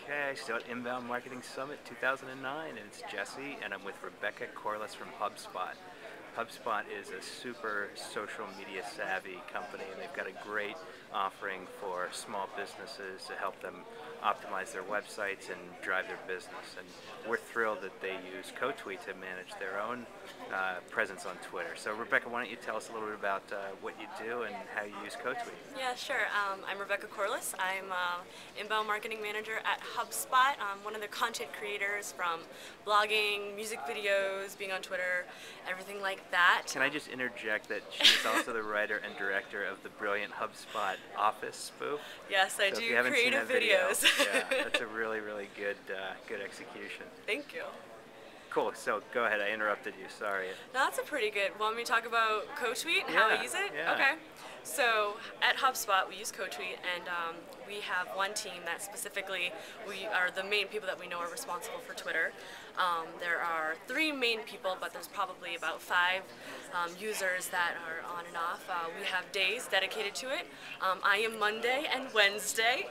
Okay, still at Inbound Marketing Summit 2009, and it's Jesse, and I'm with Rebecca Corliss from HubSpot. HubSpot is a super social media savvy company, and they've got a great offering for small businesses to help them optimize their websites and drive their business. And we're thrilled that they use CoTweet to manage their own presence on Twitter. So Rebecca, why don't you tell us a little bit about what you do and how you use CoTweet? Yeah, sure. I'm Rebecca Corliss. I'm Inbound Marketing Manager at HubSpot. I'm one of the content creators from blogging, music videos, being on Twitter, everything like that. Can I just interject that she's also the writer and director of the brilliant HubSpot Office spoof? Yes, I do creative videos. Yeah, that's a really, really good execution. Thank you. Cool, so go ahead, I interrupted you, sorry. No, that's a pretty good. Want me to talk about CoTweet and how I use it? Yeah. Okay. So at HubSpot, we use CoTweet, and we have one team that specifically, we are the main people that we know are responsible for Twitter. There are 3 main people, but there's probably about 5 users that are on and off. We have days dedicated to it. I am Monday and Wednesday,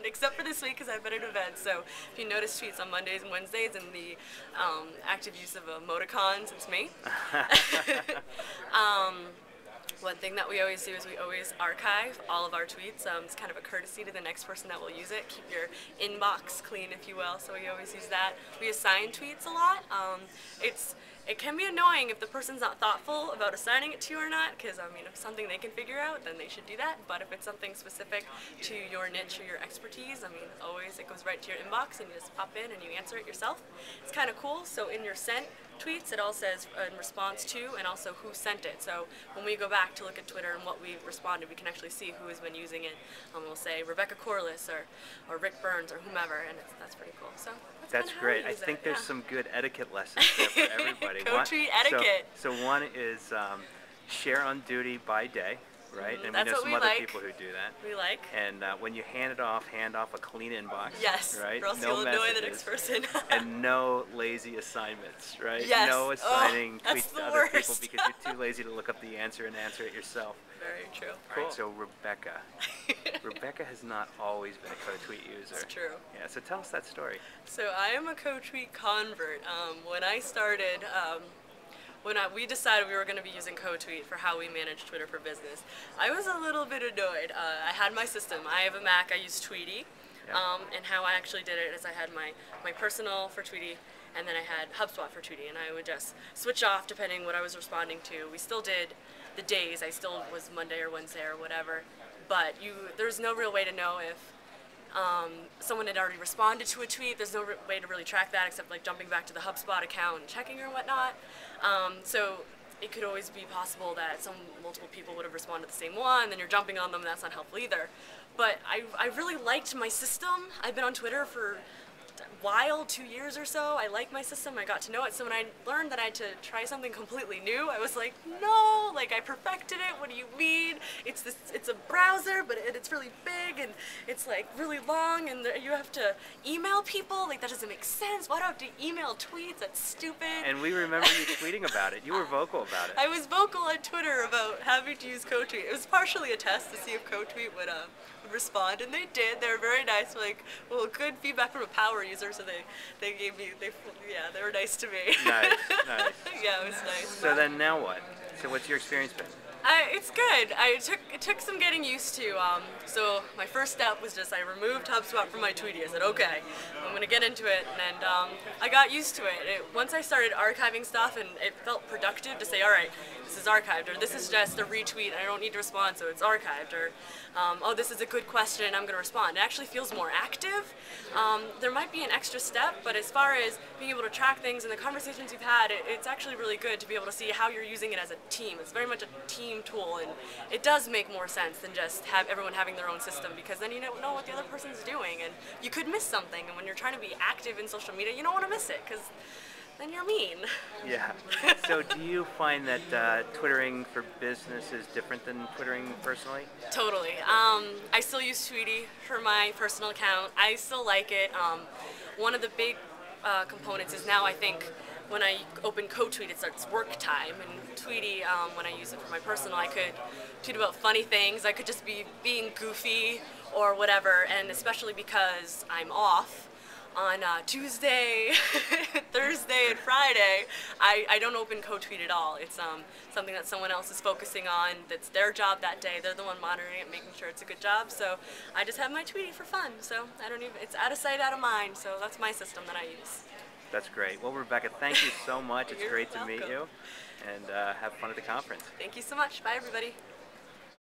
except for this week because I've been at events. So if you notice tweets on Mondays and Wednesdays and the active use of emoticons, it's me. One thing that we always do is we always archive all of our tweets. It's kind of a courtesy to the next person that will use it. Keep your inbox clean, if you will, so we always use that. We assign tweets a lot. It can be annoying if the person's not thoughtful about assigning it to you or not, because I mean, if it's something they can figure out, then they should do that. But if it's something specific to your niche or your expertise, I mean, always it goes right to your inbox and you just pop in and you answer it yourself. It's kind of cool. So in your sent tweets, it all says in response to and also who sent it. So when we go back to look at Twitter and what we responded, we can actually see who has been using it. We'll say Rebecca Corliss or Rick Burns or whomever, and that's pretty cool. So that's great. I think there's some good etiquette lessons there for everybody. CoTweet etiquette. So one is share on duty by day, right? And that's we know what some we other like. people who do that. We like. And when you hand off a clean inbox. Yes. Right? Or else no you'll annoy messages, the next person. and no lazy assignments, right? Yes. No assigning that's tweets the to other worst. people because you're too lazy to look up the answer and answer it yourself. Very true. Cool. All right, so Rebecca. Rebecca has not always been a CoTweet user. It's true. Yeah, so tell us that story. So I am a CoTweet convert. When I started, we decided we were going to be using CoTweet for how we manage Twitter for business, I was a little bit annoyed. I had my system. I have a Mac. I use Tweety. And how I actually did it is I had my personal for Tweety, and then I had HubSpot for Tweety, and I would just switch off depending what I was responding to. We still did the days. I still was Monday or Wednesday or whatever, but there's no real way to know if someone had already responded to a tweet. There's no way to really track that except like jumping back to the HubSpot account and checking or whatnot. So it could always be possible that multiple people would have responded to the same one, then you're jumping on them, and that's not helpful either. But I really liked my system. I've been on Twitter for a while, 2 years or so. I like my system. I got to know it. So when I learned that I had to try something completely new, I was like, no, like I perfected it. What do you mean? It's a browser, but it's really big and it's like really long, and you have to email people. Like that doesn't make sense. Why do I have to email tweets? That's stupid. And we remember you tweeting about it. You were vocal about it. I was vocal on Twitter about having to use CoTweet. It was partially a test to see if CoTweet would respond, and they did. They were very nice. Like, well, good feedback from a power user, so they gave me, they were nice to me. Nice, nice. Yeah, it was nice. So then now what? So what's your experience been? It's good. It took some getting used to. So my first step was just I removed HubSpot from my Tweety. I said, okay, I'm gonna get into it, and I got used to it. Once I started archiving stuff, and it felt productive to say, all right, this is archived, or this is just a retweet, and I don't need to respond, so it's archived, or oh, this is a good question, and I'm gonna respond. It actually feels more active. There might be an extra step, but as far as being able to track things and the conversations you've had, it's actually really good to be able to see how you're using it as a team. It's very much a team tool, and it does make more sense than just have everyone having their own system, because then you don't know what the other person's doing, and you could miss something, and when you're trying to be active in social media, you don't want to miss it, because then you're mean. Yeah. So do you find that Twittering for business is different than Twittering personally? Totally. I still use Tweety for my personal account. I still like it. One of the big components is now I think when I open CoTweet, it starts work time, and Tweety, when I use it for my personal, I could tweet about funny things. I could just be being goofy, or whatever, and especially because I'm off on Tuesday, Thursday, and Friday, I don't open CoTweet at all. It's something that someone else is focusing on. That's their job that day. They're the one monitoring it, making sure it's a good job. So I just have my tweeting for fun. So I don't even. It's out of sight, out of mind. So that's my system that I use. That's great. Well, Rebecca, thank you so much. It's You're great to welcome. meet you, and have fun at the conference. Thank you so much. Bye, everybody.